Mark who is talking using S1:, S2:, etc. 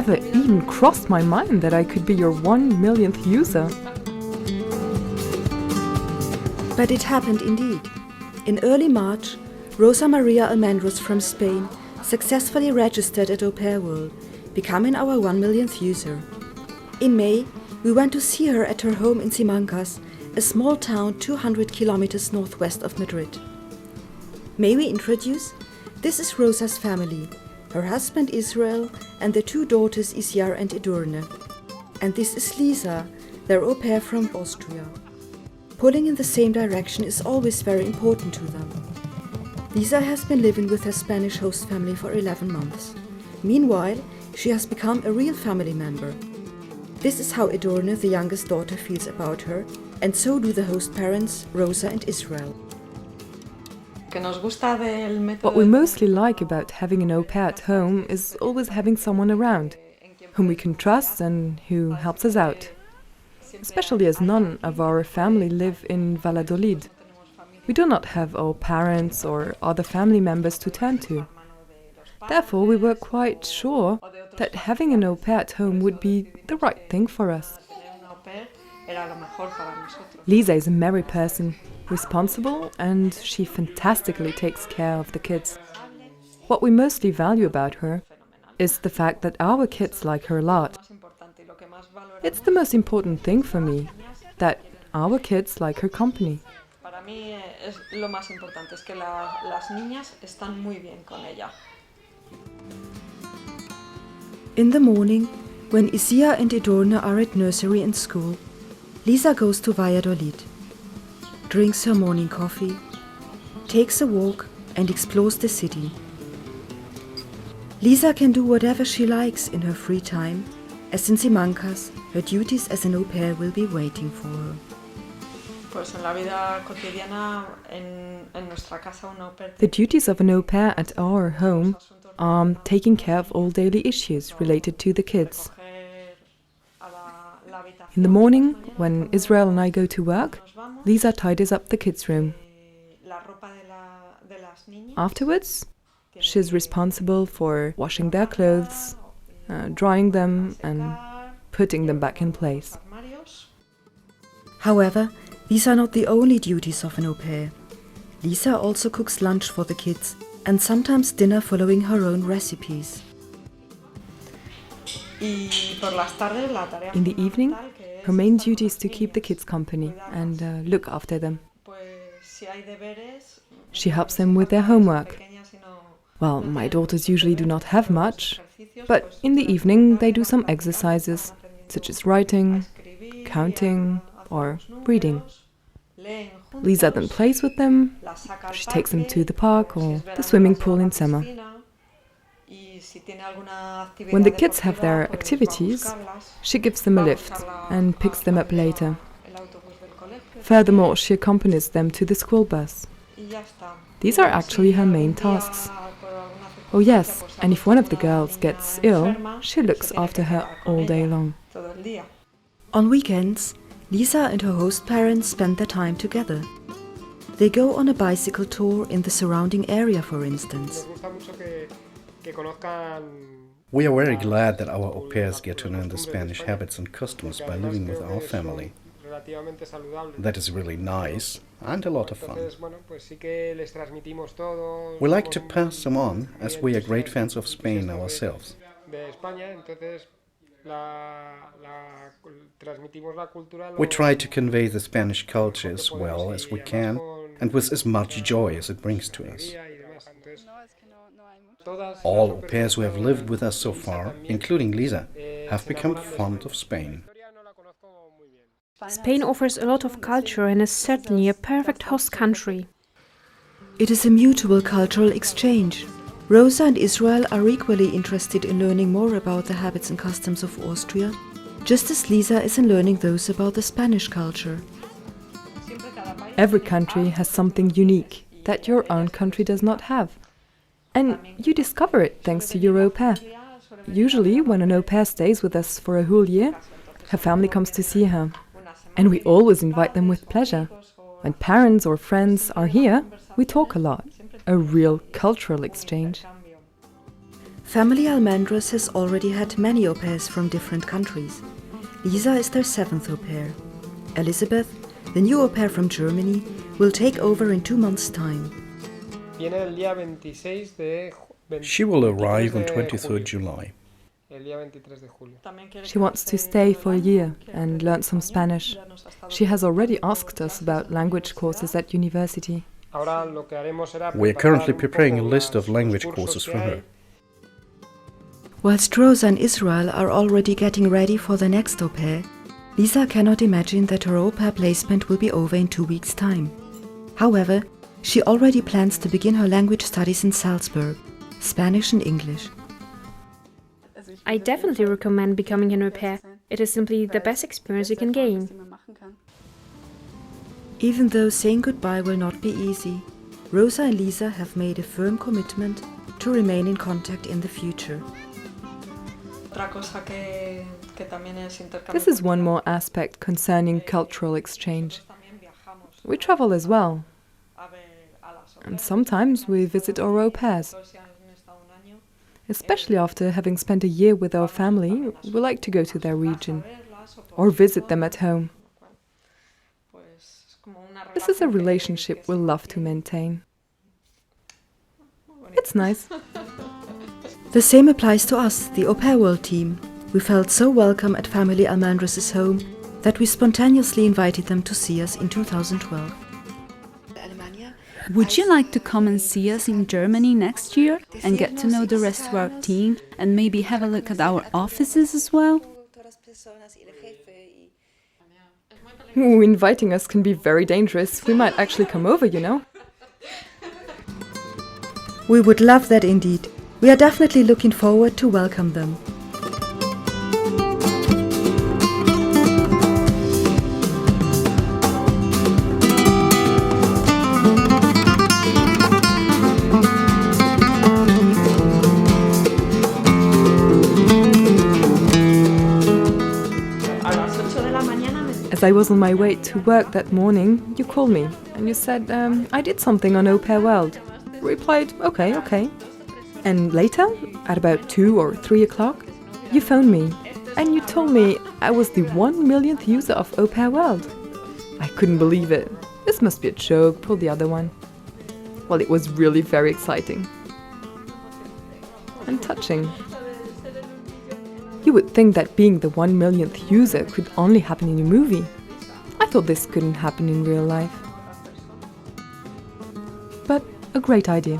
S1: never even crossed my mind that I could be your 1 millionth user.
S2: But it happened indeed. In early March, Rosa Maria Almendros from Spain successfully registered at AuPairWorld, becoming our 1 millionth user. In May, we went to see her at her home in Simancas, a small town 200 kilometers northwest of Madrid. May we introduce? This is Rosa's family, her husband Israel and their 2 daughters Isiar and Edurne. And this is Lisa, their au pair from Austria. Pulling in the same direction is always very important to them. Lisa has been living with her Spanish host family for 11 months. Meanwhile, she has become a real family member. This is how Edurne, the youngest daughter, feels about her, and so do the host parents, Rosa and Israel.
S1: What we mostly like about having an au pair at home is always having someone around, whom we can trust and who helps us out. Especially as none of our family live in Valladolid. We do not have our parents or other family members to turn to. Therefore, we were quite sure that having an au pair at home would be the right thing for us. Lisa is a merry person, responsible, and she fantastically takes care of the kids. What we mostly value about her is the fact that our kids like her a lot. It's the most important thing for me, that our kids like her company.
S2: In the morning, when Isia and Edurne are at nursery and school, Lisa goes to Valladolid, drinks her morning coffee, takes a walk and explores the city. Lisa can do whatever she likes in her free time, as in Simancas, her duties as an au pair will be waiting for her.
S1: The duties of an au pair at our home are taking care of all daily issues related to the kids. In the morning, when Israel and I go to work, Lisa tidies up the kids' room. Afterwards, she's responsible for washing their clothes, drying them and putting them back in place.
S2: However, these are not the only duties of an au pair. Lisa also cooks lunch for the kids and sometimes dinner following her own recipes.
S1: In the evening, her main duty is to keep the kids company and look after them. She helps them with their homework. Well, my daughters usually do not have much, but in the evening they do some exercises, such as writing, counting, or reading. Lisa then plays with them. She takes them to the park or the swimming pool in summer. When the kids have their activities, she gives them a lift and picks them up later. Furthermore, she accompanies them to the school bus. These are actually her main tasks. Oh yes, and if one of the girls gets ill, she looks after her all day long.
S2: On weekends, Lisa and her host parents spend their time together. They go on a bicycle tour in the surrounding area, for instance.
S3: We are very glad that our au pairs get to learn the Spanish habits and customs by living with our family. That is really nice and a lot of fun. We like to pass them on, as we are great fans of Spain ourselves. We try to convey the Spanish culture as well as we can, and with as much joy as it brings to us. All au pairs who have lived with us so far, including Lisa, have become fond of Spain.
S4: Spain offers a lot of culture and is certainly a perfect host country.
S2: It is a mutual cultural exchange. Rosa and Israel are equally interested in learning more about the habits and customs of Austria, just as Lisa is in learning those about the Spanish culture.
S1: Every country has something unique that your own country does not have. And you discover it thanks to your au pair. Usually, when an au pair stays with us for a whole year, her family comes to see her. And we always invite them with pleasure. When parents or friends are here, we talk a lot. A real cultural exchange.
S2: Family Almendros has already had many au pairs from different countries. Lisa is their 7th au pair. Elizabeth, the new au pair from Germany, will take over in 2 months' time.
S3: She will arrive on 23rd July.
S1: She wants to stay for a year and learn some Spanish. She has already asked us about language courses at university.
S3: We are currently preparing a list of language courses for her.
S2: Whilst Rosa and Israel are already getting ready for the next au pair, Lisa cannot imagine that her au pair placement will be over in 2 weeks' time. However, she already plans to begin her language studies in Salzburg, Spanish and English.
S4: I definitely recommend becoming an au pair. It is simply the best experience you can gain.
S2: Even though saying goodbye will not be easy, Rosa and Lisa have made a firm commitment to remain in contact in the future.
S1: This is one more aspect concerning cultural exchange. We travel as well. And sometimes we visit our au pairs. Especially after having spent a year with our family, we like to go to their region or visit them at home. This is a relationship we'll love to maintain. It's nice.
S2: The same applies to us, the AuPairWorld team. We felt so welcome at family Almendros' home that we spontaneously invited them to see us in 2012.
S5: Would you like to come and see us in Germany next year and get to know the rest of our team and maybe have a look at our offices as well?
S1: Ooh, inviting us can be very dangerous. We might actually come over, you know.
S2: We would love that indeed. We are definitely looking forward to welcome them.
S1: As I was on my way to work that morning, you called me and you said, I did something on AuPairWorld. I replied, okay. And later, at about 2 or 3 o'clock, you phoned me and you told me I was the 1 millionth user of AuPairWorld. I couldn't believe it. This must be a joke, pull the other one. Well, it was really very exciting. And touching. You would think that being the 1 millionth user could only happen in a movie. I thought this couldn't happen in real life. But a great idea.